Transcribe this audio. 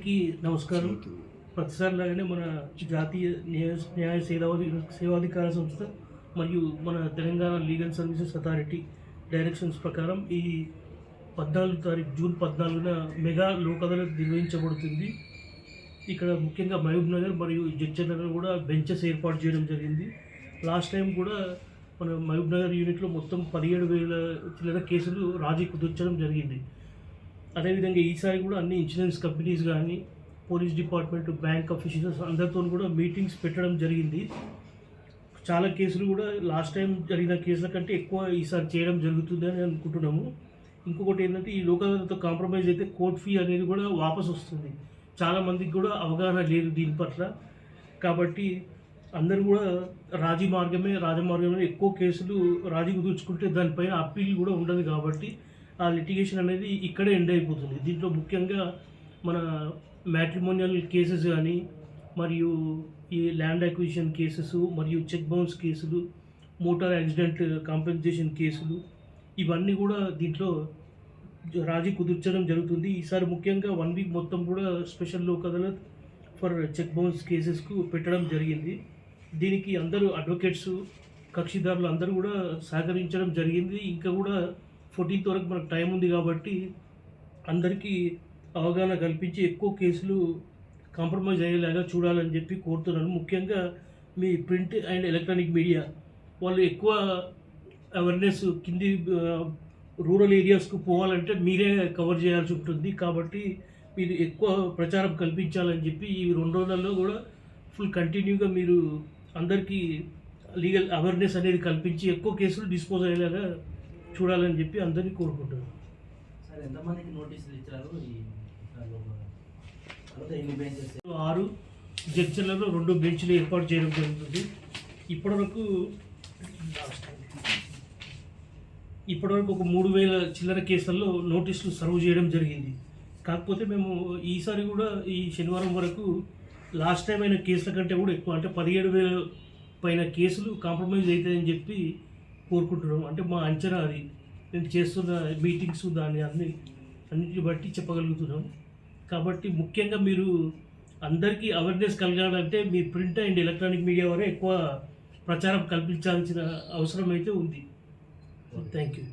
అందరికీ నమస్కారం. ప్రతిసారిలాగానే మన జాతీయ న్యాయ సేవాధికార సంస్థ మరియు మన Telangana legal services authority directions ప్రకారం ఈ 14 తారీఖు జూన్ 14న మెగా లోక్ అదాలత్ నిర్వహించబడుతుంది. ఇక్కడ ముఖ్యంగా మహబూబ్ నగర్ మరియు జడ్చర్ నగర్ కూడా బెంచెస్ ఏర్పాటు చేయడం జరిగింది. లాస్ట్ టైం కూడా మన మహబూబ్ నగర్ యూనిట్లో మొత్తం 17,000 చిల్లర కేసులు రాజీ కుదుర్చడం జరిగింది. అదేవిధంగా ఈసారి కూడా అన్ని ఇన్సూరెన్స్ కంపెనీస్ కానీ పోలీస్ డిపార్ట్మెంట్ బ్యాంక్ ఆఫీసర్స్ అందరితో కూడా మీటింగ్స్ పెట్టడం జరిగింది. చాలా కేసులు కూడా లాస్ట్ టైం జరిగిన కేసుల కంటే ఎక్కువ ఈసారి చేయడం జరుగుతుంది అని అనుకుంటున్నాము. ఇంకొకటి ఏంటంటే ఈ లోక్ అదాలత్తో కాంప్రమైజ్ అయితే కోర్ట్ ఫీ అనేది కూడా వాపస్ వస్తుంది. చాలామందికి కూడా అవగాహన లేదు దీని పట్ల. కాబట్టి అందరూ కూడా రాజమార్గమే ఎక్కువ కేసులు రాజీ కుదుర్చుకుంటే దానిపైన అప్పీల్ కూడా ఉండదు. కాబట్టి ఆ లిటిగేషన్ అనేది ఇక్కడే ఎండ్ అయిపోతుంది. దీంట్లో ముఖ్యంగా మన మ్యాట్రిమోనియల్ కేసెస్ కానీ మరియు ఈ ల్యాండ్ అక్విజిషన్ కేసెస్ మరియు చెక్ బౌన్స్ కేసులు, మోటార్ యాక్సిడెంట్ కాంపెన్సేషన్ కేసులు ఇవన్నీ కూడా దీంట్లో రాజీ కుదుర్చడం జరుగుతుంది. ఈసారి ముఖ్యంగా 1 వీక్ మొత్తం కూడా special Lok Adalat for cheque bounce కేసెస్కు పెట్టడం జరిగింది. దీనికి అందరూ అడ్వకేట్స్ కక్షిదారులు అందరూ కూడా సహకరించడం జరిగింది. ఇంకా కూడా 14th వరకు మనకు టైం ఉంది కాబట్టి అందరికీ అవగాహన కల్పించి ఎక్కువ కేసులు కాంప్రమైజ్ అయ్యేలాగా చూడాలని చెప్పి కోరుతున్నాను. ముఖ్యంగా me print and electronic media వాళ్ళు ఎక్కువ అవేర్నెస్ కింది రూరల్ ఏరియాస్కు పోవాలంటే మీరే కవర్ చేయాల్సి ఉంటుంది. కాబట్టి మీరు ఎక్కువ ప్రచారం కల్పించాలని చెప్పి ఈ 2 రోజులలో కూడా ఫుల్ కంటిన్యూగా మీరు అందరికీ లీగల్ అవేర్నెస్ అనేది కల్పించి ఎక్కువ కేసులు డిస్పోజ్ అయ్యేలాగా చూడాలని చెప్పి అందరినీ కోరుకుంటున్నాను. సార్ ఎంతమందికి నోటీసులు ఇచ్చారు? 6 జడ్జిలలో 2 బెంచ్లు ఏర్పాటు చేయడం జరుగుతుంది. ఇప్పటివరకు ఒక 3,000 చిల్లర కేసుల్లో నోటీసులు సర్వ్ చేయడం జరిగింది. కాకపోతే మేము ఈసారి కూడా ఈ శనివారం వరకు లాస్ట్ టైం అయిన కేసుల కంటే కూడా ఎక్కువ అంటే 17,000 పైన కేసులు కాంప్రమైజ్ అవుతాయని చెప్పి కోరుకుంటున్నాం. అంటే మా అంచనా అది మేము చేస్తున్న మీటింగ్స్ అన్నిటిని బట్టి చెప్పగలుగుతున్నాం. కాబట్టి ముఖ్యంగా మీరు అందరికీ అవేర్నెస్ కలగాలంటే me print and electronic media వరే ఎక్కువ ప్రచారం కల్పించాల్సిన అవసరం అయితే ఉంది. Thank you.